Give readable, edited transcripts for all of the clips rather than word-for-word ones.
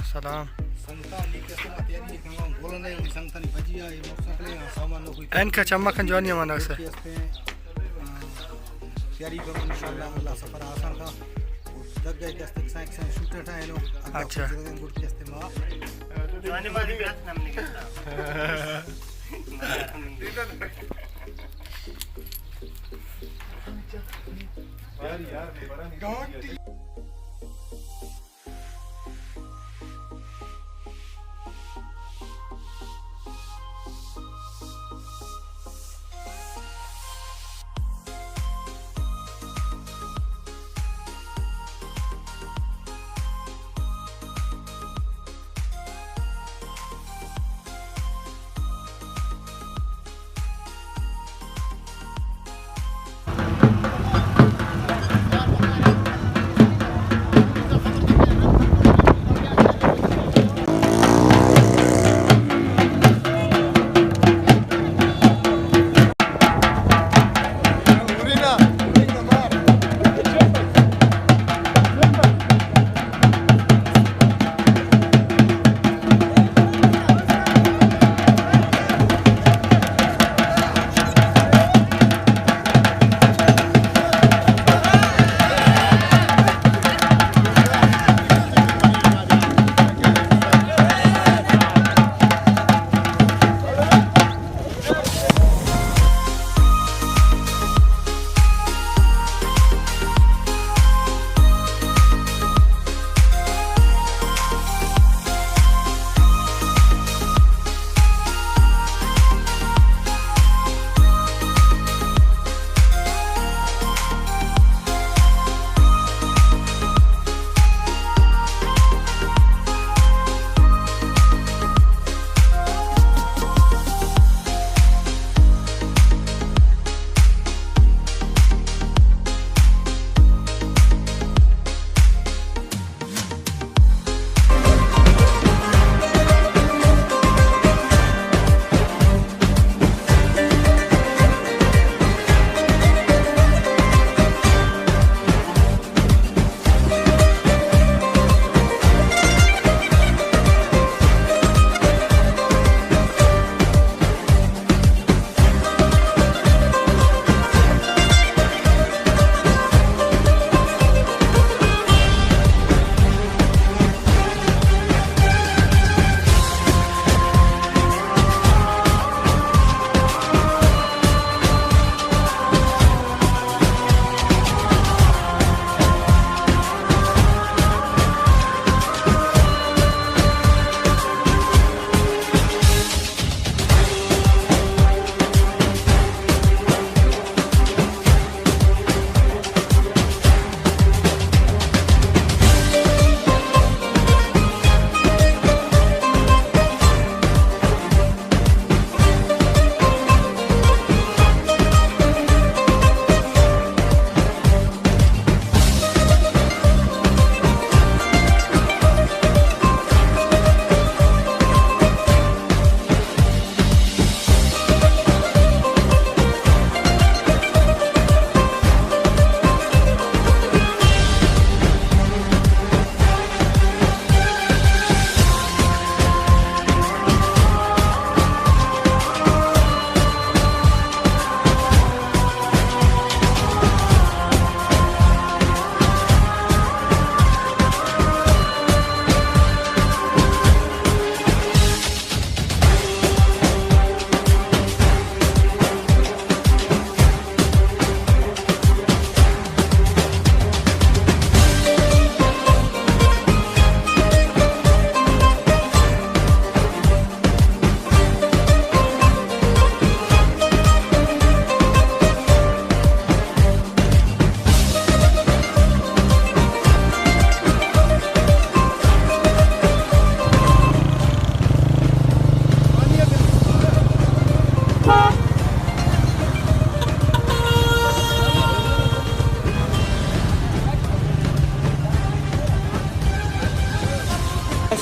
अस्सलाम। इनका चमकन जवानी माना से तैयारी करो इंशाल्लाह अल्लाह सफर आसान का लग गए जस्ते साइक से शूटर था लो अच्छा गुड के इस्तेमाल जवानी वाली बात नाम निकलता यार बड़ा नहीं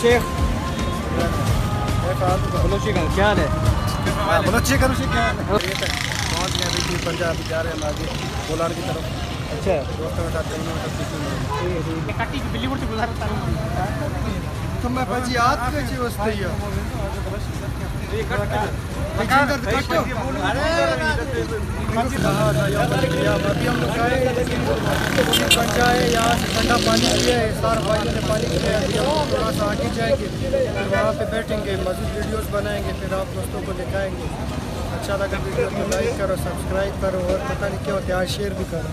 शेख बलोची का क्या है? बलोची का क्या है? पहुँच गए अभी पंजाब जा रहे हैं आगे बोलान की तरफ। अच्छा दोस्तों के साथ कहीं ठीक है। कट्टी बिल्ली गुड़ती गुजार मैं भाजी हाथ में जी वस्तु या अभी हम लोग आए बन जाए यहाँ से ठंडा पानी पिया है, सारे भाइयों ने पानी पिया है। अभी हम थोड़ा सा आगे जाएंगे, फिर वहाँ पे बैठेंगे, मज़ीद वीडियोस बनाएंगे, फिर आप दोस्तों को दिखाएंगे। अच्छा लगा वीडियो को लाइक करो, सब्सक्राइब करो और पता नहीं क्या होता है शेयर भी करो।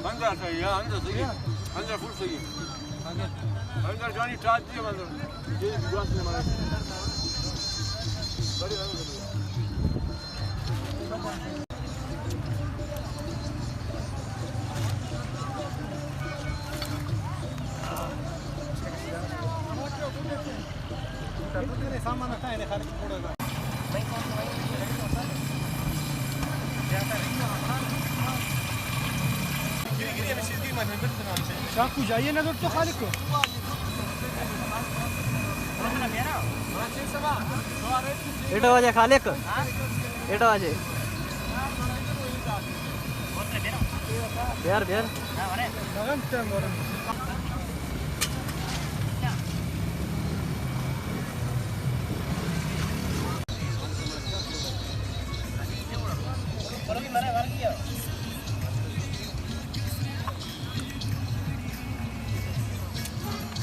अंदर सही है, अंदर सही है, अंदर फुल सही है, अंदर जानी टाच दिए अंदर ये ग्लास में मारे बड़ी सामान आता है खाली छोड़ेगा चाकू जाइए ना तो खाली को एटा वाजे खालिक एटा वाजे बिहार बिहार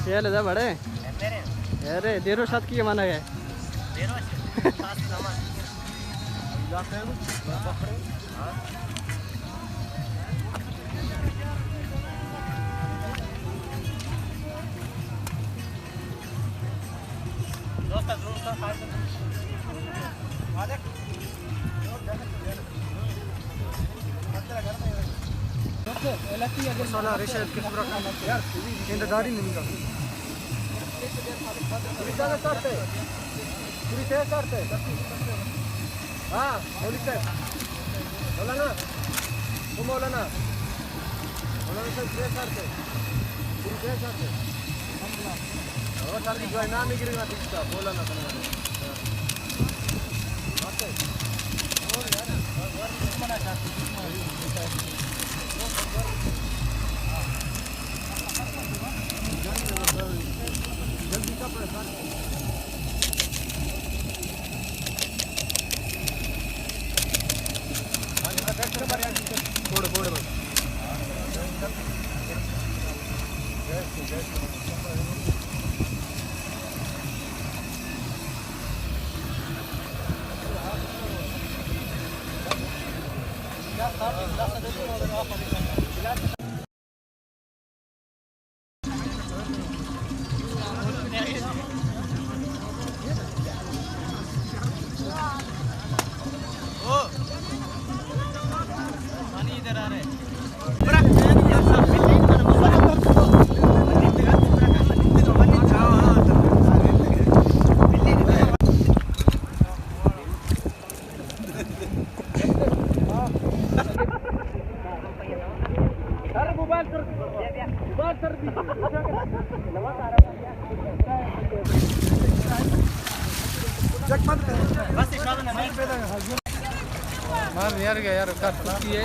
क्या ले जा बड़े अरे देरो साथ की माना है साला रेशद के पूरा काम यार केंद्र गाड़ी नहीं निकाल पूरी तरह करते पूरी तरह करते हां बोली सर बोला ना तुम बोला ना सर प्रेस करते पूरी तरह करते और सर की जो नाम ही गिरेगा ठीक था बोला ना ओके और यार और मना करते जल्दी का पैसा थोड़े थोड़े बस यार कर है